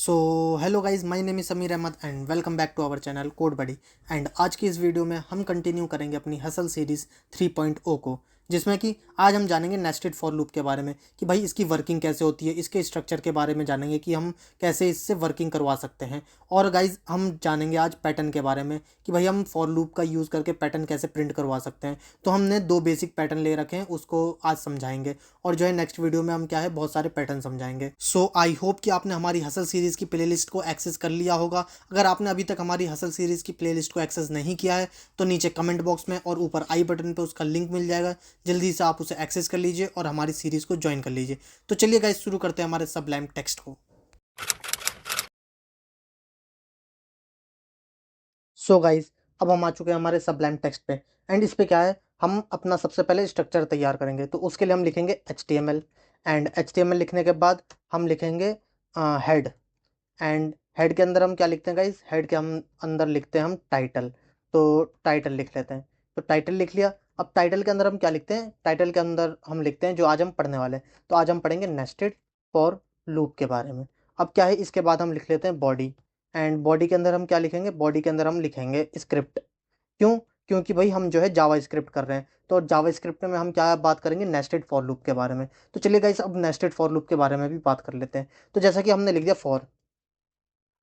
So hello guys, my name is Sameer Ahmed and welcome back to our channel code buddy. And आज की इस video में हम continue करेंगे अपनी हसल सीरीज़ 3.0 को, जिसमें कि आज हम जानेंगे नेस्टेड फॉर लूप के बारे में कि भाई इसकी वर्किंग कैसे होती है, इसके स्ट्रक्चर के बारे में जानेंगे कि हम कैसे इससे वर्किंग करवा सकते हैं। और गाइज हम जानेंगे आज पैटर्न के बारे में कि भाई हम फॉर लूप का यूज़ करके पैटर्न कैसे प्रिंट करवा सकते हैं। तो हमने दो बेसिक पैटर्न ले रखे हैं, उसको आज समझाएंगे। और जो है नेक्स्ट वीडियो में हम क्या है बहुत सारे पैटर्न समझाएंगे। सो आई होप कि आपने हमारी हसल सीरीज़ की प्लेलिस्ट को एक्सेस कर लिया होगा। अगर आपने अभी तक हमारी हसल सीरीज़ की प्लेलिस्ट को एक्सेस नहीं किया है तो नीचे कमेंट बॉक्स में और ऊपर आई बटन पे उसका लिंक मिल जाएगा। जल्दी से आप उसे एक्सेस कर लीजिए और हमारी सीरीज़ को ज्वाइन कर लीजिए। तो चलिए गाइस शुरू करते हैं हमारे सबलाइम टेक्स्ट को। सो गाइस अब हम आ चुके हैं हमारे सबलाइम टेक्स्ट पे। एंड इस पे क्या है, हम अपना सबसे पहले स्ट्रक्चर तैयार करेंगे। तो उसके लिए हम लिखेंगे HTML। एंड HTML लिखने के बाद हम लिखेंगे हेड। एंड हेड के अंदर हम क्या लिखते हैं गाइस, हेड के हम अंदर लिखते हैं हम टाइटल। तो टाइटल लिख लेते हैं। तो टाइटल लिख लिया। अब टाइटल के अंदर हम क्या लिखते हैं, टाइटल के अंदर हम लिखते हैं जो आज हम पढ़ने वाले हैं। तो आज हम पढ़ेंगे नेस्टेड फॉर लूप के बारे में। अब क्या है, इसके बाद हम लिख लेते हैं बॉडी। एंड बॉडी के अंदर हम क्या लिखेंगे, बॉडी के अंदर हम लिखेंगे स्क्रिप्ट। क्यों? क्योंकि भाई हम जो है जावा स्क्रिप्ट कर रहे हैं। तो जावा स्क्रिप्ट में हम क्या बात करेंगे, नेस्टेड फॉर लूप के बारे में। तो चलिए गाइस अब नेस्टेड फॉर लूप के बारे में भी बात कर लेते हैं। तो जैसा कि हमने लिख दिया for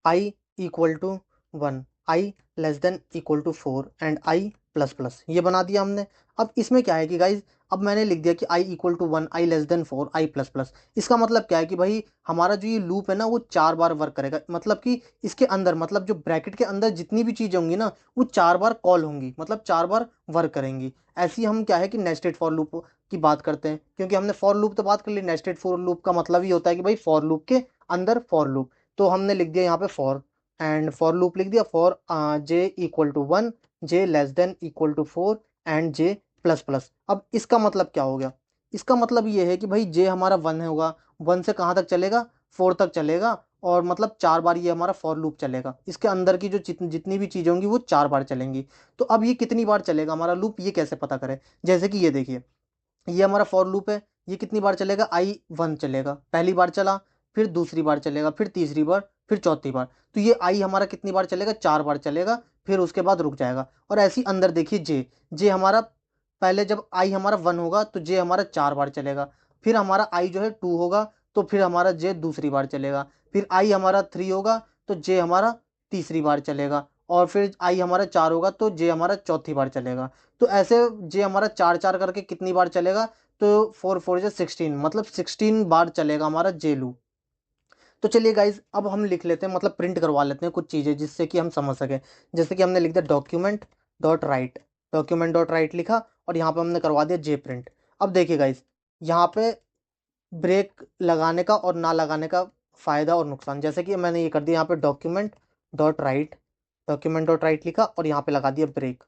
i equal to 1, i less than equal to 4 and i plus plus, ये बना दिया हमने। अब इसमें क्या है कि गाइज अब मैंने लिख दिया कि i equal to 1, i less than 4, i plus plus. इसका मतलब क्या है कि भाई हमारा जो ये लूप है ना वो 4 बार वर्क करेगा। मतलब कि इसके अंदर, मतलब जो ब्रैकेट के अंदर जितनी भी चीज़ें होंगी ना वो 4 बार कॉल होंगी, मतलब 4 बार वर्क करेंगी। ऐसी हम क्या है कि नेस्टेड फॉर लूप की बात करते हैं। क्योंकि हमने फॉर लूप तो बात कर ली, नेस्टेड फॉर लूप का मतलब ही होता है कि भाई फॉर लूप के अंदर फॉर लूप। तो हमने लिख दिया यहाँ पे फॉर। एंड फॉर लूप लिख दिया for j equal to 1, j less than equal to 4 and j plus plus. अब इसका मतलब क्या हो गया, इसका मतलब ये है कि भाई जे हमारा 1 होगा, 1 से कहाँ तक चलेगा, 4 तक चलेगा। और मतलब 4 बार ये हमारा फॉर लूप चलेगा। इसके अंदर की जो जितनी भी चीज़ें होंगी वो 4 बार चलेंगी। तो अब ये कितनी बार चलेगा हमारा लूप, ये कैसे पता करें। जैसे कि ये देखिए, ये हमारा फॉर लूप है। ये कितनी बार चलेगा, I1 चलेगा, पहली बार चला, फिर दूसरी बार चलेगा, फिर तीसरी बार, फिर चौथी बार। तो ये आई हमारा कितनी बार चलेगा, 4 बार चलेगा, फिर उसके बाद रुक जाएगा। और ऐसी अंदर देखिए जे, जे हमारा पहले जब आई हमारा 1 होगा तो जे हमारा 4 बार चलेगा। फिर हमारा आई जो है 2 होगा तो फिर हमारा जे दूसरी बार चलेगा। फिर आई हमारा 3 होगा तो जे हमारा तीसरी बार चलेगा। और फिर आई हमारा 4 होगा तो जे हमारा चौथी बार चलेगा। तो ऐसे जे हमारा 4 4 करके कितनी बार चलेगा, तो 4 4 जो 16, मतलब 16 बार चलेगा हमारा जे लूप। तो चलिए गाइज अब हम लिख लेते हैं, मतलब प्रिंट करवा लेते हैं कुछ चीज़ें जिससे कि हम समझ सकें। जैसे कि हमने लिख दिया document dot right, document dot right लिखा और यहाँ पे हमने करवा दिया जे प्रिंट। अब देखिए गाइज, यहाँ पे ब्रेक लगाने का और ना लगाने का फ़ायदा और नुकसान। जैसे कि मैंने ये कर दिया यहाँ पे document dot right, document dot right लिखा और यहाँ पे लगा दिया ब्रेक,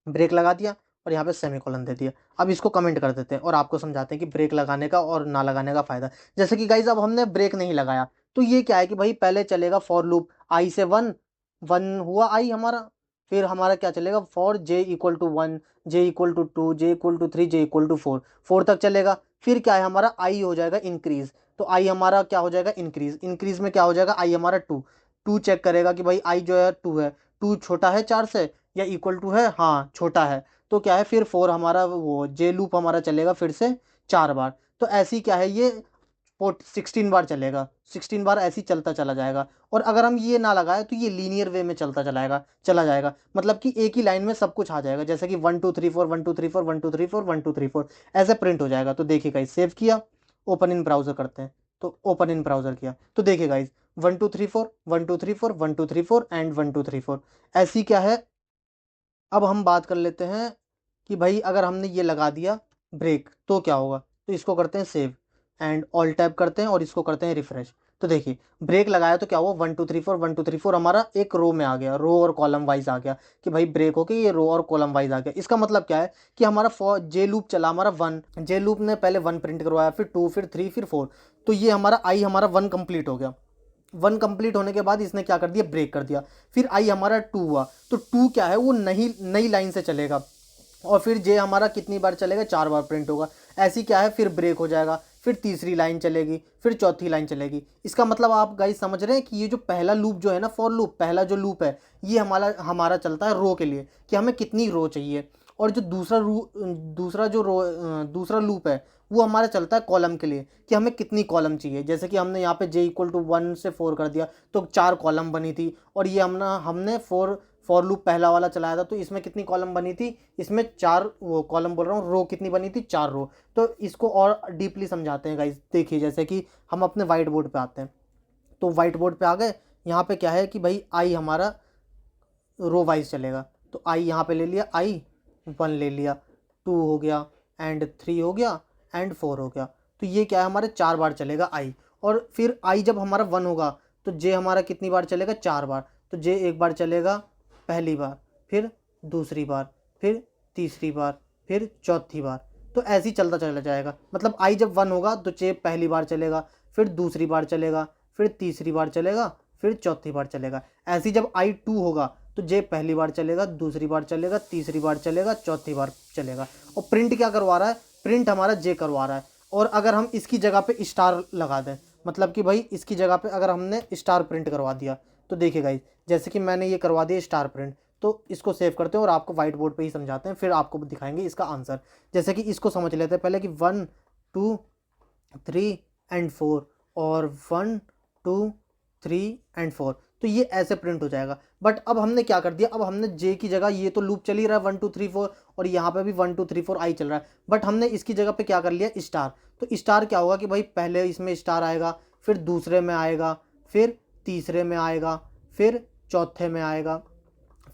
ब्रेक लगा दिया और यहाँ पे सेमीकोलन दे दिया। अब इसको कमेंट कर देते हैं और आपको समझाते हैं कि ब्रेक लगाने का और ना लगाने का फ़ायदा। जैसे कि गाइज अब हमने ब्रेक नहीं लगाया तो ये क्या है कि भाई पहले चलेगा फॉर लूप आई से 1, 1 हुआ आई हमारा। फिर हमारा क्या चलेगा, for j equal to 1, j equal to 2, j equal to 3, j equal to 4, 4 तक चलेगा। फिर क्या है हमारा आई हो जाएगा इंक्रीज। तो आई हमारा क्या हो जाएगा इंक्रीज, इंक्रीज में क्या हो जाएगा आई हमारा 2, 2 चेक करेगा कि भाई आई जो है 2 है, 2 छोटा है 4 से या इक्वल टू है, हाँ छोटा है। तो क्या है फिर 4 हमारा वो जे लूप हमारा चलेगा फिर से 4 बार। तो ऐसी क्या है ये 16 बार चलेगा, 16 बार ऐसी चलता चला जाएगा। और अगर हम ये ना लगाए तो ये लीनियर वे में चला जाएगा, मतलब कि एक ही लाइन में सब कुछ आ जाएगा। जैसे कि 1 2 3 4, 1 2 3 4, 1 2 3 4, 1 2 3 4 ऐसे प्रिंट हो जाएगा। तो देखिए गाइस सेव किया, ओपन इन ब्राउजर करते हैं। तो ओपन इन ब्राउजर किया तो देखिए गाइस 1 2 3 4, 1 2 3 4, 1 2 3 4 एंड 1 2 3 4 ऐसी क्या है। अब हम बात कर लेते हैं कि भाई अगर हमने ये लगा दिया ब्रेक तो क्या होगा। तो इसको करते हैं सेव एंड ऑल टैब करते हैं और इसको करते हैं रिफ्रेश। तो देखिए ब्रेक लगाया तो क्या हुआ, 1 2 3 4, 1 2 3 4 हमारा एक रो में आ गया, रो और कॉलम वाइज आ गया कि भाई ब्रेक होके ये रो और कॉलम वाइज आ गया। इसका मतलब क्या है कि हमारा फॉर जे लूप चला हमारा 1, जे लूप ने पहले 1 प्रिंट करवाया, फिर 2, फिर 3, फिर 4। तो ये हमारा आई हमारा 1 कंप्लीट हो गया। 1 कंप्लीट होने के बाद इसने क्या कर दिया, ब्रेक कर दिया। फिर आई हमारा 2 हुआ तो 2 क्या है वो नई नई लाइन से चलेगा। और फिर जे हमारा कितनी बार चलेगा, 4 बार प्रिंट होगा। ऐसी क्या है फिर ब्रेक हो जाएगा। फिर तीसरी लाइन चलेगी, फिर चौथी लाइन चलेगी। इसका मतलब आप गाइस समझ रहे हैं कि ये जो पहला लूप जो है ना, फॉर लूप, पहला जो लूप है ये हमारा चलता है रो के लिए कि हमें कितनी रो चाहिए। और जो दूसरा लूप है वो हमारा चलता है कॉलम के लिए कि हमें कितनी कॉलम चाहिए। जैसे कि हमने यहाँ पे j इक्वल टू 1 से 4 कर दिया तो 4 कॉलम बनी थी। और ये हमने फॉर लूप पहला वाला चलाया था तो इसमें कितनी कॉलम बनी थी, इसमें 4 वो कॉलम बोल रहा हूँ, रो कितनी बनी थी, 4 रो। तो इसको और डीपली समझाते हैं गाइस। देखिए जैसे कि हम अपने वाइट बोर्ड पे आते हैं, तो वाइट बोर्ड पे आ गए। यहाँ पे क्या है कि भाई आई हमारा रो वाइज चलेगा, तो आई यहाँ पे ले लिया, आई 1 ले लिया, 2 हो गया, एंड 3 हो गया, एंड 4 हो गया। तो ये क्या है, हमारे 4 बार चलेगा आई। और फिर आई जब हमारा 1 होगा तो जे हमारा कितनी बार चलेगा, 4 बार। तो जे एक बार चलेगा पहली बार, फिर दूसरी बार, फिर तीसरी बार, फिर चौथी बार। तो ऐसे ही चलता चला जाएगा। मतलब आई जब 1 होगा तो जे पहली बार चलेगा, फिर दूसरी बार चलेगा, फिर तीसरी बार चलेगा, फिर चौथी बार चलेगा। ऐसे ही जब आई 2 होगा तो जे पहली बार चलेगा, दूसरी बार चलेगा, तीसरी बार चलेगा, चौथी बार चलेगा। और प्रिंट क्या करवा रहा है, प्रिंट हमारा जे करवा रहा है। और अगर हम इसकी जगह पे स्टार लगा दें, मतलब कि भाई इसकी जगह पे अगर हमने स्टार प्रिंट करवा दिया, तो देखिए गाइस जैसे कि मैंने ये करवा दिया स्टार प्रिंट। तो इसको सेव करते हैं और आपको व्हाइट बोर्ड पे ही समझाते हैं, फिर आपको दिखाएंगे इसका आंसर। जैसे कि इसको समझ लेते हैं पहले कि 1 2 3 एंड 4, और 1 2 3 एंड 4। तो ये ऐसे प्रिंट हो जाएगा। बट अब हमने क्या कर दिया, अब हमने जे की जगह, ये तो लूप चल ही रहा है 1 2 3 4, और यहाँ पे भी 1 2 3 4 आई चल रहा है, बट हमने इसकी जगह पे क्या कर लिया, स्टार। तो स्टार क्या होगा कि भाई पहले इसमें स्टार आएगा, फिर दूसरे में आएगा, फिर तीसरे में आएगा, फिर चौथे में आएगा,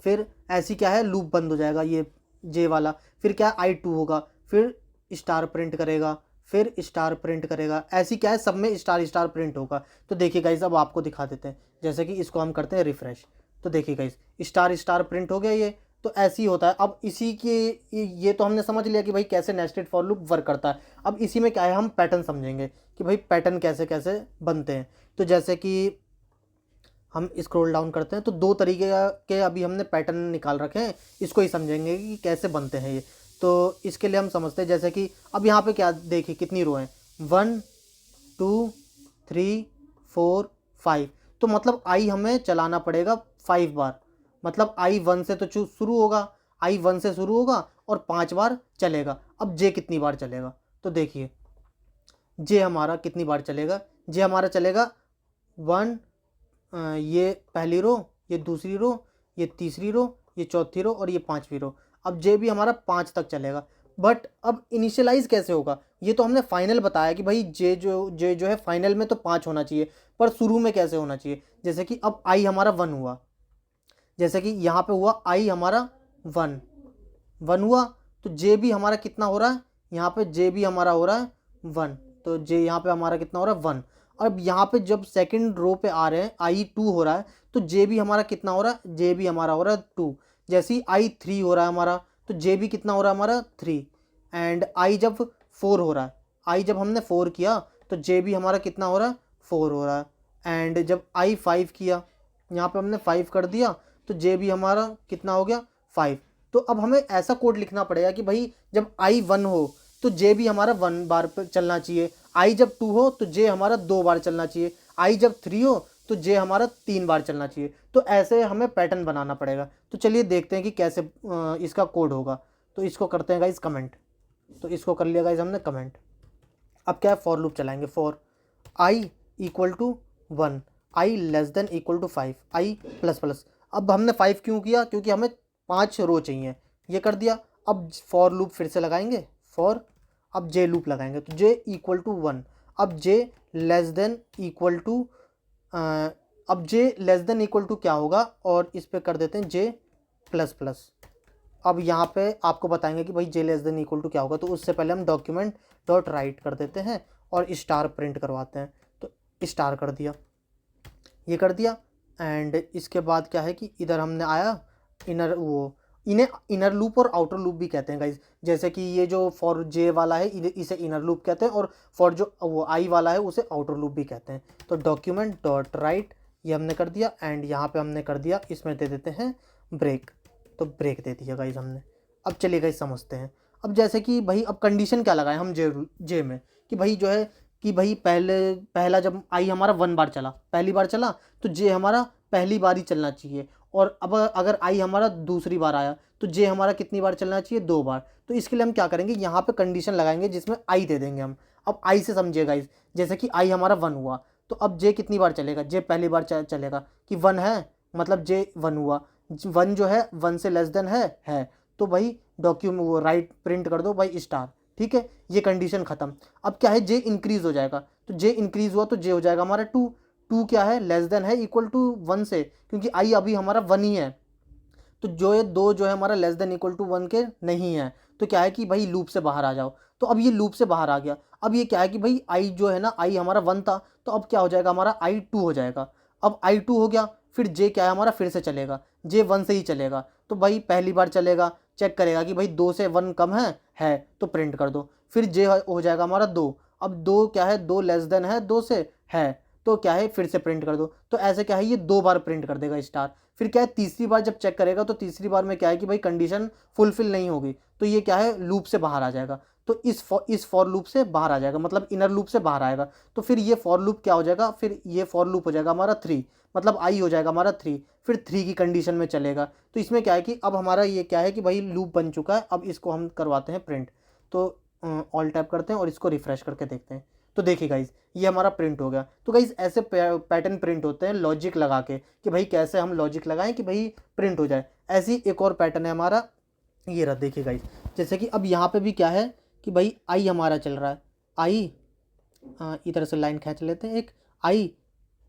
फिर ऐसी क्या है लूप बंद हो जाएगा ये जे वाला। फिर क्या है I2 होगा, फिर स्टार प्रिंट करेगा, फिर स्टार प्रिंट करेगा। ऐसी क्या है सब में स्टार स्टार प्रिंट होगा। तो देखिए गाइस अब आपको दिखा देते हैं, जैसे कि इसको हम करते हैं रिफ्रेश। तो देखिए गाइस स्टार स्टार प्रिंट हो गया ये। तो ऐसे ही होता है। अब इसी के ये तो हमने समझ लिया कि भाई कैसे नेस्टेड फॉर लूप वर्क करता है। अब इसी में क्या है, हम पैटर्न समझेंगे कि भाई पैटर्न कैसे कैसे बनते हैं। तो जैसे कि हम स्क्रॉल डाउन करते हैं तो 2 तरीके के अभी हमने पैटर्न निकाल रखे हैं, इसको ही समझेंगे कि कैसे बनते हैं ये। तो इसके लिए हम समझते हैं, जैसे कि अब यहाँ पे क्या देखिए कितनी रो हैं, 1 2 3 4 5। तो मतलब आई हमें चलाना पड़ेगा 5 बार। मतलब आई 1 से तो शुरू होगा, आई 1 से शुरू होगा और 5 बार चलेगा। अब जे कितनी बार चलेगा, तो देखिए जे हमारा कितनी बार चलेगा, जे हमारा चलेगा 1, ये पहली रो, ये दूसरी रो, ये तीसरी रो, ये चौथी रो और ये 5वीं रो। अब जे भी हमारा 5 तक चलेगा। बट अब इनिशियलाइज कैसे होगा, ये तो हमने फाइनल बताया कि भाई जे जो है फाइनल में तो 5 होना चाहिए, पर शुरू में कैसे होना चाहिए। जैसे कि अब आई हमारा 1 हुआ, जैसे कि यहाँ पे हुआ आई हमारा 1 हुआ, तो जे भी हमारा कितना हो रहा है, यहाँ पे जे भी हमारा हो रहा है 1। तो जे यहाँ पे हमारा कितना हो रहा है 1। अब यहाँ पे जब सेकंड रो पे आ रहे हैं आई 2 हो रहा है, तो जे भी हमारा कितना हो रहा है, जे भी हमारा हो रहा है 2। जैसे ही आई 3 हो रहा है हमारा, तो जे भी कितना हो रहा है हमारा 3। एंड आई जब 4 हो रहा है, आई जब हमने 4 किया तो जे भी हमारा कितना हो रहा है, 4 हो रहा है। एंड जब आई 5 किया, यहाँ पे हमने 5 कर दिया, तो जे भी हमारा कितना हो गया 5। तो अब हमें ऐसा कोड लिखना पड़ेगा कि भाई जब आई 1 हो तो जे भी हमारा 1 बार पर चलना चाहिए, आई जब 2 हो तो जे हमारा 2 बार चलना चाहिए, आई जब 3 हो तो जे हमारा 3 बार चलना चाहिए। तो ऐसे हमें पैटर्न बनाना पड़ेगा। तो चलिए देखते हैं कि कैसे इसका कोड होगा। तो इसको करते हैं गाइस कमेंट। तो इसको कर लिया गाइस हमने कमेंट। अब क्या है, फॉर लूप चलाएंगे। For i equal to 1, i less than equal to 5, i plus plus. अब हमने 5 क्यों किया, क्योंकि हमें 5 रो चाहिए, ये कर दिया। अब फॉर लूप फिर से लगाएंगे, फॉर, अब जे लूप लगाएंगे तो जे इक्वल टू 1। अब j less than equal to, अब j less than equal to क्या होगा, और इस पे कर देते हैं जे प्लस प्लस। अब यहाँ पे आपको बताएंगे कि भाई जे लेस देन इक्वल टू क्या होगा। तो उससे पहले हम डॉक्यूमेंट डॉट राइट कर देते हैं और स्टार प्रिंट करवाते हैं। तो स्टार कर दिया, ये कर दिया। एंड इसके बाद क्या है कि इधर हमने आया इनर, वो इन्हें इनर लूप और आउटर लूप भी कहते हैं गाइज। जैसे कि ये जो फॉर जे वाला है इसे इनर लूप कहते हैं, और फॉर जो वो आई वाला है उसे आउटर लूप भी कहते हैं। तो डॉक्यूमेंट डॉट राइट ये हमने कर दिया, एंड यहाँ पे हमने कर दिया, इसमें दे देते हैं ब्रेक। तो ब्रेक दे दिया गाइज हमने। अब चलिए गाइज समझते हैं। अब जैसे कि भाई अब कंडीशन क्या लगाएं हम जे में, कि भाई जो है कि भाई पहला जब आई हमारा 1 बार चला, पहली बार चला, तो जे हमारा पहली बार ही चलना चाहिए। और अब अगर आई हमारा दूसरी बार आया तो जे हमारा कितनी बार चलना चाहिए, 2 बार। तो इसके लिए हम क्या करेंगे, यहाँ पे कंडीशन लगाएंगे जिसमें आई दे देंगे हम। अब आई से समझिएगा इस, जैसे कि आई हमारा 1 हुआ, तो अब जे कितनी बार चलेगा, जे पहली बार चलेगा कि 1 है, मतलब जे 1 हुआ। 1 जो है 1 से लेस देन है, तो भाई डॉक्यूमेंट वो राइट प्रिंट कर दो भाई स्टार। ठीक है, ये कंडीशन खत्म। अब क्या है, जे इंक्रीज हो जाएगा, तो जे इंक्रीज हुआ तो जे हो जाएगा हमारा 2। 2 क्या है, लेस देन है इक्वल टू 1 से, क्योंकि आई अभी हमारा 1 ही है। तो जो ये 2 जो है हमारा लेस देन इक्वल टू 1 के नहीं है, तो क्या है कि भाई लूप से बाहर आ जाओ। तो अब ये लूप से बाहर आ गया। अब ये क्या है कि भाई आई जो है ना, आई हमारा 1 था, तो अब क्या हो जाएगा हमारा आई 2 हो जाएगा। अब आई 2 हो गया, फिर जे क्या है हमारा फिर से चलेगा, जे 1 से ही चलेगा। तो भाई पहली बार चलेगा, चेक करेगा कि भाई 2 से 1 कम है तो प्रिंट कर दो। फिर जे हो जाएगा हमारा 2। अब 2 क्या है, 2 लेस देन है 2 से है, तो क्या है फिर से प्रिंट कर दो। तो ऐसे क्या है, ये 2 बार प्रिंट कर देगा स्टार। फिर क्या है, तीसरी बार जब चेक करेगा तो तीसरी बार में क्या है कि भाई कंडीशन फुलफिल नहीं होगी, तो ये क्या है लूप से बाहर आ जाएगा। तो इस फॉर लूप से बाहर आ जाएगा, मतलब इनर लूप से बाहर आएगा। तो फिर ये फॉर लूप क्या हो जाएगा, फिर ये फॉर लूप हो जाएगा हमारा 3, मतलब आई हो जाएगा हमारा 3। फिर 3 की कंडीशन में चलेगा। तो इसमें क्या है कि अब हमारा ये क्या है कि भाई लूप बन चुका है। अब इसको हम करवाते हैं प्रिंट। तो ऑल टैप करते हैं और इसको रिफ्रेश करके देखते हैं। तो देखिए गाइज, ये हमारा प्रिंट हो गया। तो गाइज ऐसे पैटर्न प्रिंट होते हैं लॉजिक लगा के, कि भाई कैसे हम लॉजिक लगाएं कि भाई प्रिंट हो जाए। ऐसी एक और पैटर्न है हमारा, ये रहा देखिए गाइज। जैसे कि अब यहाँ पे भी क्या है कि भाई आई हमारा चल रहा है, आई इधर से लाइन खींच लेते हैं, एक आई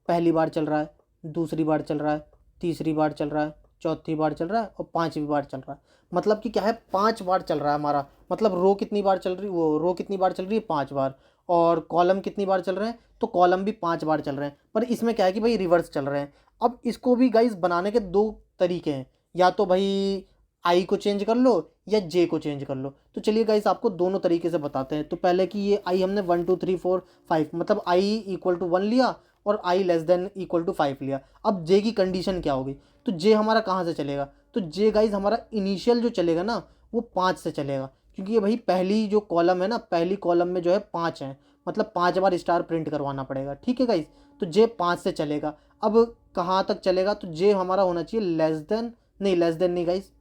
पहली बार चल रहा है, दूसरी बार चल रहा है, तीसरी बार चल रहा है, चौथी बार चल रहा है और पांचवी बार चल रहा है। मतलब कि क्या है, 5 बार चल रहा है हमारा। मतलब रो कितनी बार चल रही, वो रो कितनी बार चल रही है, 5 बार। और कॉलम कितनी बार चल रहे हैं, तो कॉलम भी 5 बार चल रहे हैं। पर इसमें क्या है कि भाई रिवर्स चल रहे हैं। अब इसको भी गाइस बनाने के 2 तरीके हैं, या तो भाई आई को चेंज कर लो या जे को चेंज कर लो। तो चलिए गाइस आपको दोनों तरीके से बताते हैं। तो पहले कि ये आई हमने 1 2 3 4 5, मतलब आई इक्वल टू 1 लिया और आई लेस देन इक्वल टू 5 लिया। अब जे की कंडीशन क्या होगी, तो जे हमारा कहाँ से चलेगा, तो जे गाइज हमारा इनिशियल जो चलेगा ना, वो 5 से चलेगा। क्योंकि ये भाई पहली जो कॉलम है ना, पहली कॉलम में जो है 5 है, मतलब 5 बार स्टार प्रिंट करवाना पड़ेगा। ठीक है गाइज, तो जे 5 से चलेगा। अब कहाँ तक चलेगा, तो जे हमारा होना चाहिए लेस देन, नहीं लेस देन नहीं गाइज,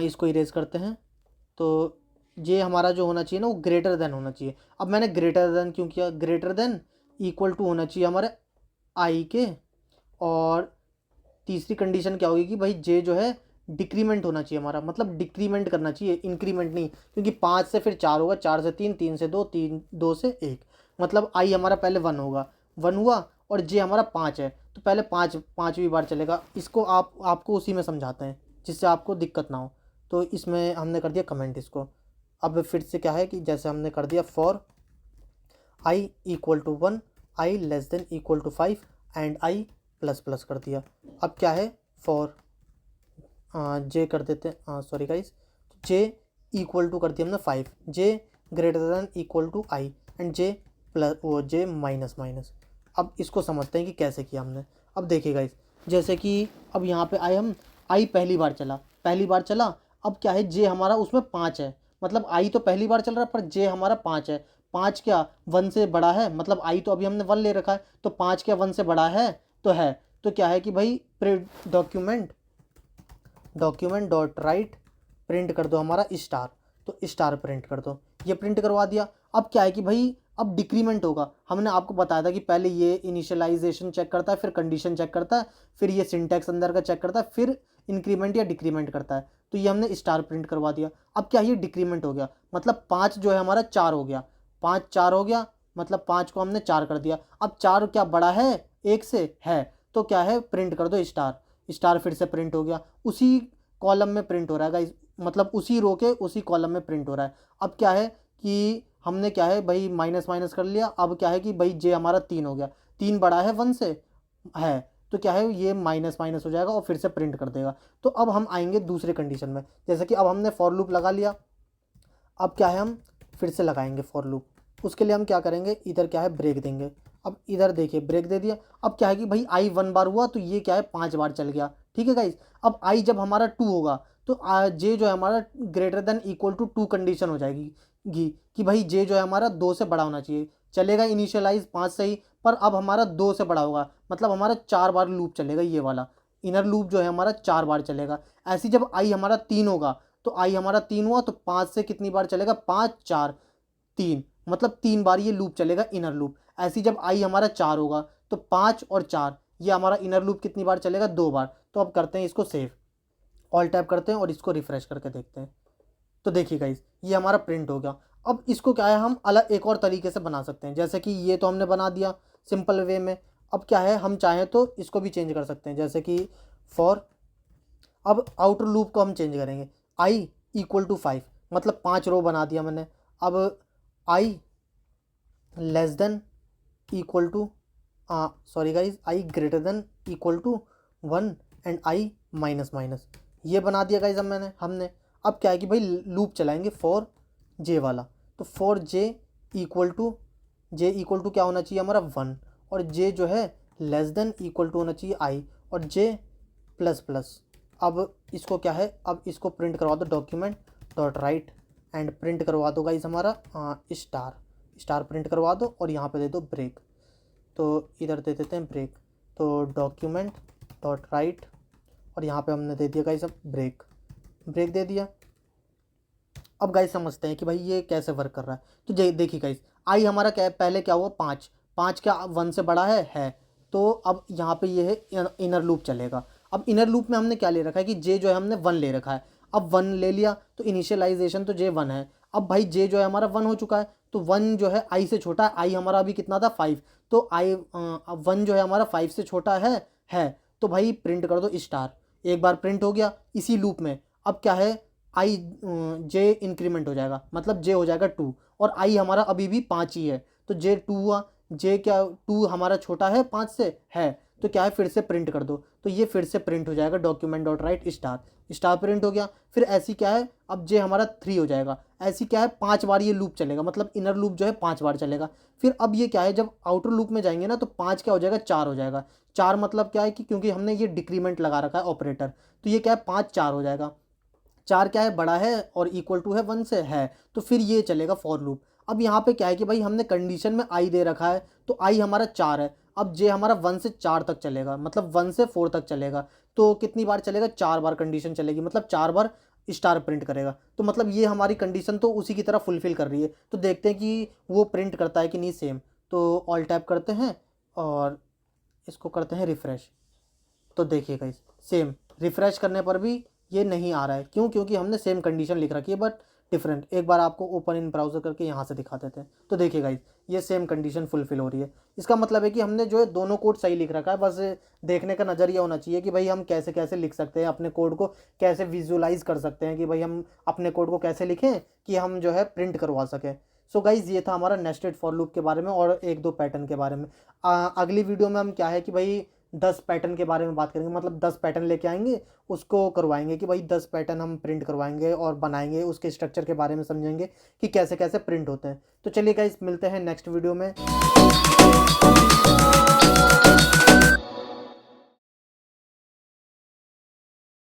इसको इरेज करते हैं। तो जे हमारा जो होना चाहिए ना, वो ग्रेटर देन होना चाहिए। अब मैंने ग्रेटर देन क्यों किया, ग्रेटर देन इक्वल टू होना चाहिए हमारे आई के। और तीसरी कंडीशन क्या होगी कि भाई जे जो है डिक्रीमेंट होना चाहिए हमारा, मतलब डिक्रीमेंट करना चाहिए, इंक्रीमेंट नहीं। क्योंकि 5 से फिर 4 होगा, 4 से 3, 3 से 2, 3 2 से 1। मतलब आई हमारा पहले 1 होगा, 1 हुआ, और जे हमारा 5 है, तो पहले 5वीं बार चलेगा। इसको आपको उसी में समझाते हैं जिससे आपको दिक्कत ना हो। तो इसमें हमने कर दिया कमेंट इसको। अब फिर से क्या है कि जैसे हमने कर दिया for i equal to 1, i less than equal to 5 and i plus plus कर दिया। अब क्या है, फॉर जे कर देते हैं, sorry guys, j equal to कर दिया हमने 5, j greater than equal to i and j plus वो जे माइनस माइनस। अब इसको समझते हैं कि कैसे किया हमने। अब देखिए गाइस, जैसे कि अब यहाँ पे आई पहली बार चला। अब क्या है, जे हमारा उसमें 5 है, मतलब आई तो पहली बार चल रहा है पर जे हमारा 5 है। 5 क्या 1 से बड़ा है, मतलब आई तो अभी हमने 1 ले रखा है, तो 5 क्या 1 से बड़ा है, तो है। तो क्या है कि भाई डॉक्यूमेंट डॉट राइट प्रिंट कर दो हमारा स्टार। तो स्टार प्रिंट कर दो, ये प्रिंट करवा दिया। अब क्या है कि भाई अब डिक्रीमेंट होगा। हमने आपको बताया था कि पहले ये इनिशियलाइजेशन चेक करता है, फिर कंडीशन चेक करता है, फिर ये सिंटैक्स अंदर का चेक करता है, फिर इंक्रीमेंट या डिक्रीमेंट करता है। तो ये हमने स्टार प्रिंट करवा दिया। अब क्या ये डिक्रीमेंट हो गया, मतलब 5 जो है हमारा 4 हो गया, 5 4 हो गया, मतलब 5 को हमने 4 कर दिया। अब 4 क्या बड़ा है 1 से, है, तो क्या है प्रिंट कर दो स्टार। स्टार फिर से प्रिंट हो गया, उसी कॉलम में प्रिंट हो रहा है गाइस, मतलब उसी रो के उसी कॉलम में प्रिंट हो रहा है। अब क्या है कि हमने क्या है भाई माइनस माइनस कर लिया। अब क्या है कि भाई जे हमारा 3 हो गया, 3 बड़ा है 1 से, है, तो क्या है ये माइनस माइनस हो जाएगा और फिर से प्रिंट कर देगा। तो अब हम आएंगे दूसरे कंडीशन में, जैसे कि अब हमने फॉर लूप लगा लिया। अब क्या है, हम फिर से लगाएंगे फॉर लूप। उसके लिए हम क्या करेंगे, इधर क्या है ब्रेक देंगे। अब इधर देखिए ब्रेक दे दिया। अब क्या है कि भाई आई 1 बार हुआ, तो ये क्या है 5 बार चल गया। ठीक है गाइज, अब आई जब हमारा 2 होगा, तो जे जो है हमारा greater than equal to 2 condition हो जाएगी कि भाई जे जो है हमारा 2 से बड़ा होना चाहिए। चलेगा इनिशियलाइज 5 से ही, पर अब हमारा 2 से बड़ा होगा, मतलब हमारा 4 बार लूप चलेगा, ये वाला इनर लूप जो है हमारा 4 बार चलेगा। ऐसे जब आई हमारा 3 होगा, तो आई हमारा 3 हुआ तो 5 से कितनी बार चलेगा, 5 4 3, मतलब 3 बार ये लूप चलेगा इनर लूप। ऐसी जब आई हमारा 4 होगा तो 5 और 4 ये हमारा इनर लूप कितनी बार चलेगा, 2 बार। तो अब करते हैं इसको सेव, ऑल टैप करते हैं और इसको रिफ्रेश करके देखते हैं। तो देखिए गाइस ये हमारा प्रिंट हो गया। अब इसको क्या है हम अलग एक और तरीके से बना सकते हैं, जैसे कि ये तो हमने बना दिया सिंपल वे में। अब क्या है हम चाहें तो इसको भी चेंज कर सकते हैं, जैसे कि फॉर, अब आउटर लूप को हम चेंज करेंगे, आई इक्वल टू 5, मतलब 5 रो बना दिया मैंने। अब i less than equal to, sorry guys, i greater than equal to 1 and i minus minus, ये बना दिया गाइज हमने। अब क्या है कि भाई लूप चलाएंगे फॉर जे वाला, तो फॉर जे इक्वल टू क्या होना चाहिए हमारा 1, और जे जो है लेस देन इक्वल टू होना चाहिए आई, और जे प्लस प्लस। अब इसको क्या है, अब इसको प्रिंट करवा दो document dot right and print करवा दो गाइज हमारा स्टार प्रिंट करवा दो, और यहाँ पे दे दो ब्रेक, तो इधर दे देते हैं ब्रेक, तो डॉक्यूमेंट डॉट राइट और यहाँ पे हमने दे दिया गाइस अब ब्रेक दे दिया। अब गाइस समझते हैं कि भाई ये कैसे वर्क कर रहा है। तो देखिए गाइस आई हमारा क्या है, पहले क्या हुआ 5 क्या 1 से बड़ा है, तो अब यहाँ पे ये है इनर लूप चलेगा। अब इनर लूप में हमने क्या ले रखा है कि जे जो है हमने 1 ले रखा है। अब 1 ले लिया तो इनिशियलाइजेशन तो जे 1 है। अब भाई जे जो है हमारा 1 हो चुका है, तो 1 जो है आई से छोटा है, आई हमारा अभी कितना था 5, तो आई 1 जो है हमारा 5 से छोटा है तो भाई प्रिंट कर दो स्टार। एक बार प्रिंट हो गया इसी लूप में। अब क्या है आई जे इंक्रीमेंट हो जाएगा, मतलब जे हो जाएगा 2, और आई हमारा अभी भी 5 ही है, तो जे 2 हुआ। जे क्या 2 हमारा छोटा है 5 से है, तो क्या है फिर से प्रिंट कर दो, तो ये फिर से प्रिंट हो जाएगा document dot right star print हो गया। फिर ऐसी क्या है अब जे हमारा 3 हो जाएगा, ऐसी क्या है 5 बार ये लूप चलेगा, मतलब इनर लूप जो है 5 बार चलेगा। फिर अब ये क्या है जब आउटर लूप में जाएंगे ना तो 5 क्या हो जाएगा 4 हो जाएगा। 4 मतलब क्या है कि क्योंकि हमने ये डिक्रीमेंट लगा रखा है ऑपरेटर, तो ये क्या है 5 4 हो जाएगा। 4 क्या है बड़ा है और इक्वल टू है 1 से है, तो फिर ये चलेगा फॉर लूप। अब यहाँ पे क्या है कि भाई हमने कंडीशन में आई दे रखा है, तो आई हमारा 4 है। अब जे हमारा 1 से 4 तक चलेगा, मतलब 1 से 4 तक चलेगा, तो कितनी बार चलेगा 4 बार कंडीशन चलेगी, मतलब 4 बार स्टार प्रिंट करेगा। तो मतलब ये हमारी कंडीशन तो उसी की तरह फुलफिल कर रही है। तो देखते हैं कि वो प्रिंट करता है कि नहीं सेम। तो ऑल टैप करते हैं और इसको करते हैं रिफ़्रेश। तो देखिए गाइस सेम रिफ़्रेश करने पर भी ये नहीं आ रहा है, क्यों? क्योंकि हमने सेम कंडीशन लिख रखी है बट डिफरेंट। एक बार आपको ओपन इन ब्राउज़र करके यहाँ से दिखा देते हैं। तो देखिए गाइस ये सेम कंडीशन फुलफिल हो रही है। इसका मतलब है कि हमने जो है दोनों कोड सही लिख रखा है, बस देखने का नज़रिया होना चाहिए कि भाई हम कैसे कैसे लिख सकते हैं, अपने कोड को कैसे विजुलाइज कर सकते हैं कि भाई हम अपने कोड को कैसे लिखें कि हम जो है प्रिंट करवा सकें। सो गाइज़ ये था हमारा नेस्टेड फॉर लूप के बारे में और एक दो पैटर्न के बारे में। अगली वीडियो में हम क्या है कि भाई 10 पैटर्न के बारे में बात करेंगे, मतलब 10 पैटर्न लेके आएंगे, उसको करवाएंगे कि भाई 10 पैटर्न हम प्रिंट करवाएंगे और बनाएंगे, उसके स्ट्रक्चर के बारे में समझेंगे कि कैसे कैसे प्रिंट होते हैं। तो चलिए गाइस मिलते हैं नेक्स्ट वीडियो में।